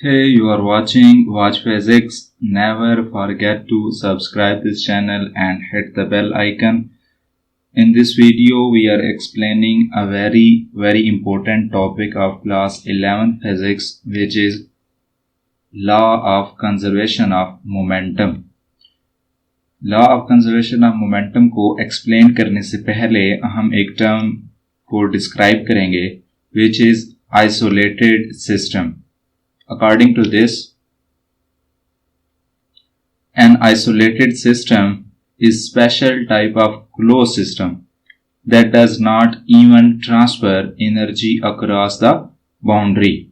Hey, you are watching Watch Physics. Never forget to subscribe this channel and hit the bell icon. In this video, we are explaining a very important topic of class 11 physics, which is law of conservation of momentum. Law of conservation of momentum को explain करने से पहले हम एक term को describe करेंगे which is isolated system. According to this, an isolated system is special type of closed system that does not even transfer energy across the boundary.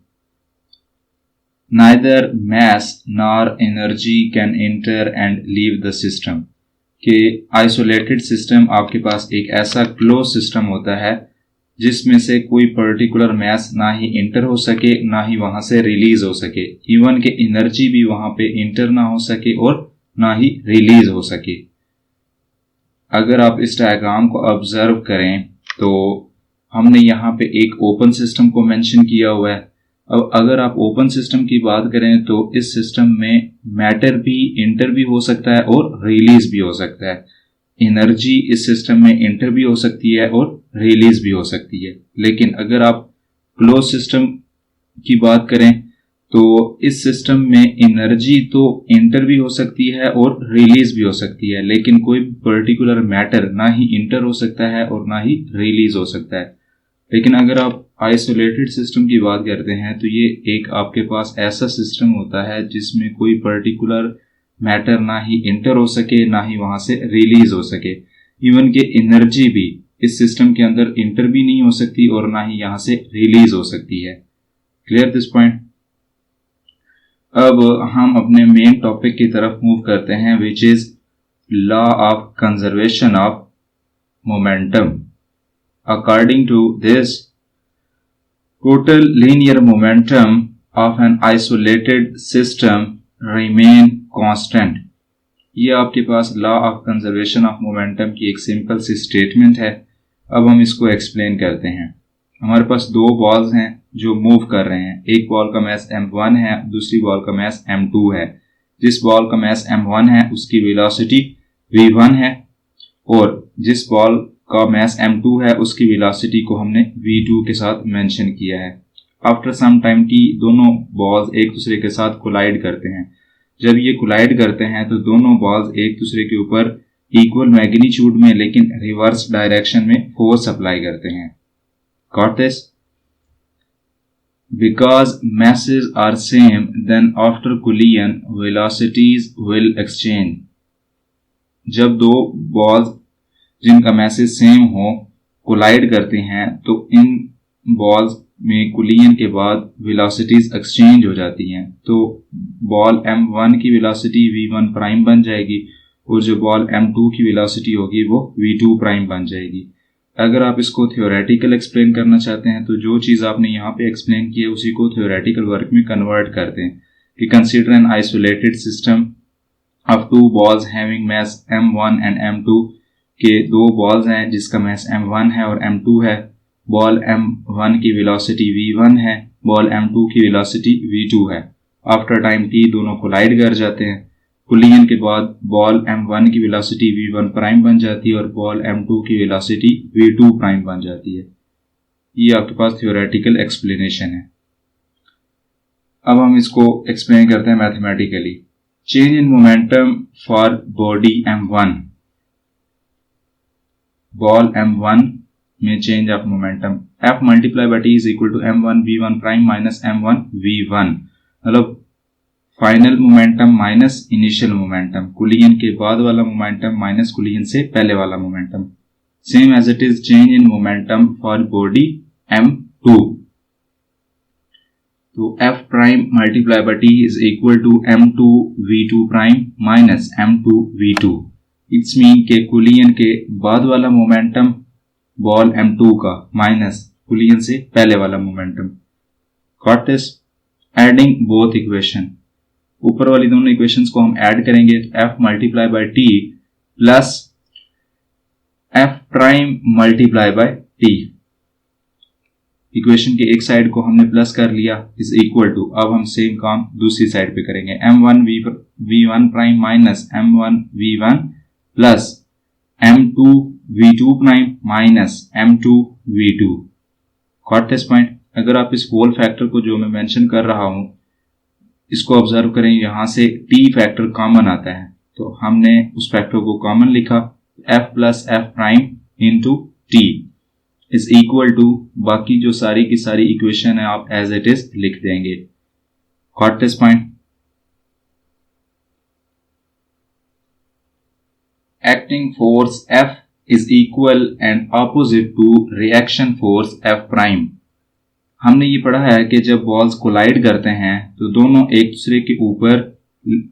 Neither mass nor energy can enter and leave the system. कि isolated system आपके पास एक ऐसा closed system होता है जिसमें से कोई particular mess ना ही इंटर हो सके ना ही वहां से रिलीज हो सके, इवन के एनर्जी भी वहां पे इंटर ना हो सके और ना ही रिलीज हो सके. अगर आप इस डायग्राम को ऑब्जर्व करें तो हमने यहाँ पे एक ओपन सिस्टम को मेंशन किया हुआ है. अब अगर आप ओपन सिस्टम की बात करें तो इस सिस्टम में मैटर भी इंटर भी हो सकता है और रिलीज भी हो सकता है. एनर्जी इस सिस्टम में इंटर भी हो सकती है और रिलीज भी हो सकती है. लेकिन अगर आप क्लोज सिस्टम की बात करें तो इस सिस्टम में एनर्जी तो इंटर भी हो सकती है और रिलीज भी हो सकती है, लेकिन कोई पर्टिकुलर मैटर ना ही इंटर हो सकता है और ना ही रिलीज हो सकता है. लेकिन अगर आप आइसोलेटेड सिस्टम की बात करते हैं तो ये एक आपके पास ऐसा सिस्टम होता है जिसमें कोई पर्टिकुलर मैटर ना ही इंटर हो सके ना ही वहां से रिलीज हो सके, इवन के एनर्जी भी इस सिस्टम के अंदर इंटर भी नहीं हो सकती और ना ही यहां से रिलीज हो सकती है. Clear this point. अब हम अपने मेन टॉपिक की तरफ मूव करते हैं which is law of conservation of momentum. According to this, total linear momentum of an isolated system remain constant. ये आपके पास law of conservation of momentum की एक सिंपल सी स्टेटमेंट है. अब हम इसको एक्सप्लेन करते हैं. हमारे पास दो बॉल्स हैं जो मूव कर रहे हैं. एक बॉल का मास m1 है, दूसरी बॉल का मास m2 है. जिस बॉल का मास m1 है उसकी वेलोसिटी v1 है और जिस बॉल का मास m2 है उसकी वेलोसिटी को हमने v2 के साथ मेंशन किया है. आफ्टर सम टाइम t दोनों बॉल्स एक दूसरे के साथ कोलाइड करते हैं. जब ये कोलाइड करते हैं तो दोनों बॉल्स एक दूसरे के ऊपर इक्वल मैग्नीट्यूड में लेकिन रिवर्स डायरेक्शन में फोर्स अप्लाई करते हैं. Got this? Because masses are same then after collision velocities will exchange. जब दो बॉल्स जिनका मैसेज सेम हो कोलाइड करते हैं तो इन बॉल्स में कोलिजन के बाद वेलोसिटीज एक्सचेंज हो जाती हैं. तो बॉल m1 की वेलोसिटी v1 प्राइम बन जाएगी और जो बॉल m2 की वेलोसिटी होगी वो v2 प्राइम बन जाएगी. अगर आप इसको थ्योरेटिकल एक्सप्लेन करना चाहते हैं तो जो चीज़ आपने यहाँ पे एक्सप्लेन की है उसी को थ्योरेटिकल वर्क में कन्वर्ट करते हैं कि consider N isolated system of two balls having mass m1 and m2. के दो बॉल्स हैं जिसका मास m1 है और m2 है. बॉल m1 की वेलोसिटी v1 है, बॉल m2 की वेलोसिटी v2 है. आफ्टर टाइम t दोनों कोलाइड कर जाते हैं. कोलिजन के बाद बॉल m1 की वेलोसिटी v1 प्राइम बन जाती है और बॉल m2 की वेलोसिटी v2 प्राइम बन जाती है. ये आपके पास थ्योरेटिकल एक्सप्लेनेशन है. अब हम इसको एक्सप्लेन करते हैं mathematically. Change in momentum for body m1. Ball m1 में change of momentum f multiply by t is equal to m1 v1 prime minus m1 v1. मतलब final momentum minus initial momentum, collision के बाद वाला momentum minus collision से पहले वाला momentum. Same as it is change in momentum for body m2. तो f prime multiply by t is equal to m2 v2 prime minus m2 v2. It's mean के collision के बाद वाला momentum ball m2 का minus collision से पहले वाला momentum. Got this? Adding both equation. ऊपर वाली दोनों इक्वेशंस को हम ऐड करेंगे तो f multiply by t plus f prime multiply by t. Equation के एक साइड को हमने प्लस कर लिया इज इक्वल टू, अब हम सेम काम दूसरी साइड पे करेंगे, m1 prime minus m1v1 plus m2v2 prime minus m2v2। Got this point? अगर आप इस होल फैक्टर को जो मैं मेंशन कर रहा हूं इसको ऑब्जर्व करें, यहां से t फैक्टर कॉमन आता है तो हमने उस फैक्टर को कॉमन लिखा, f plus f prime into t is equal to, बाकी जो सारी की सारी इक्वेशन है आप एज इट इज लिख देंगे। Got this point? Acting force F is equal and opposite to reaction force F prime. हमने ये पढ़ा है कि जब बॉल्स कोलाइड करते हैं तो दोनों एक दूसरे के ऊपर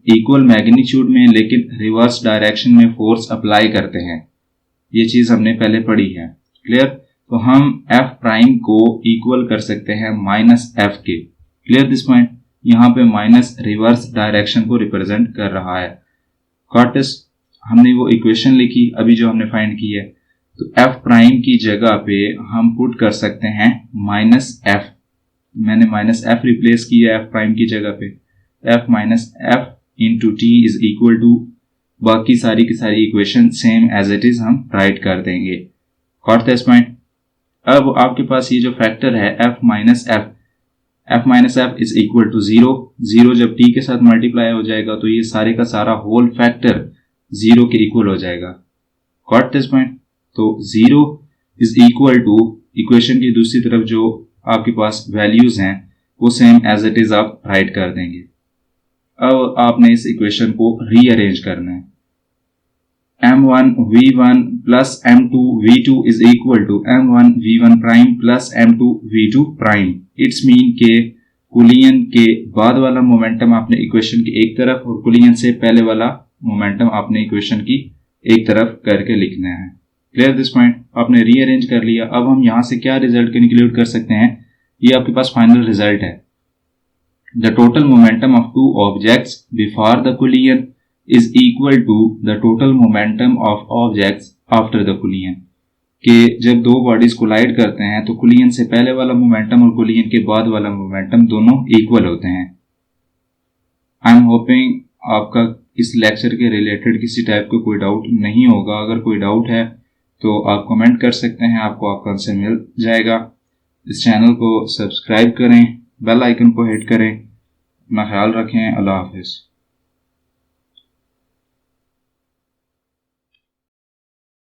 इक्वल मैग्नीट्यूड में लेकिन रिवर्स डायरेक्शन में फोर्स अप्लाई करते हैं। ये चीज हमने पहले पढ़ी है। क्लियर? तो हम F प्राइम को इक्वल कर सकते हैं माइनस F के। Clear this point? यहाँ पे माइनस रिवर्स डायरेक्शन को रिप्रेजेंट कर रहा है। Got this? हमने वो इक्वेशन लिखी अभी जो हमने फाइंड की है, तो F प्राइम की जगह पे हम पुट कर सकते हैं माइनस F। मैंने माइनस F रिप्लेस किया F प्राइम की जगह पे, F minus F into T is equal to, बाकी सारी की सारी equation same as it is हम राइट कर देंगे। Got this point? अब आपके पास ये जो फैक्टर है F minus F is equal to 0 जब t के साथ मल्टीप्लाई हो जाएगा तो ये सारे का सारा होल फैक्टर 0 के इक्वल हो जाएगा। Got this point? तो 0 इज इक्वल टू, इक्वेशन की दूसरी तरफ जो आपके पास वैल्यूज हैं वो सेम एज इट इज आप राइट कर देंगे। अब आपने इस इक्वेशन को रीअरेंज करना है। m1v1 plus m2v2 is equal to m1v1 prime plus m2v2 prime. It's mean के कुलियन के बाद वाला मोमेंटम आपने इक्वेशन की एक तरफ और कुलियन से पहले वाला मोमेंटम आपने इक्वेशन की एक तरफ करके लिखना है। Clear this point? आपने रीअरेंज कर लिया। अब हम यहां से क्या रिजल्ट इंक्लूड कर सकते हैं, ये आपके पास फाइनल रिजल्ट है। The total momentum of two objects before the collision is equal to the total momentum of objects after the collision. कि जब दो बॉडीज कोलाइड करते हैं तो कुलियन से पहले वाला मोमेंटम और कुलियन के बाद वाला मोमेंटम दोनों इक्वल होते हैं। आई एम होपिंग आपका इस लेक्चर के रिलेटेड किसी टाइप का कोई डाउट नहीं होगा। अगर कोई डाउट है तो आप कमेंट कर सकते हैं, आपको आपका आंसर मिल जाएगा। इस चैनल को सब्सक्राइब करें, बेल आइकन को हिट करें। अपना ख्याल रखें। अल्लाह हाफिज़।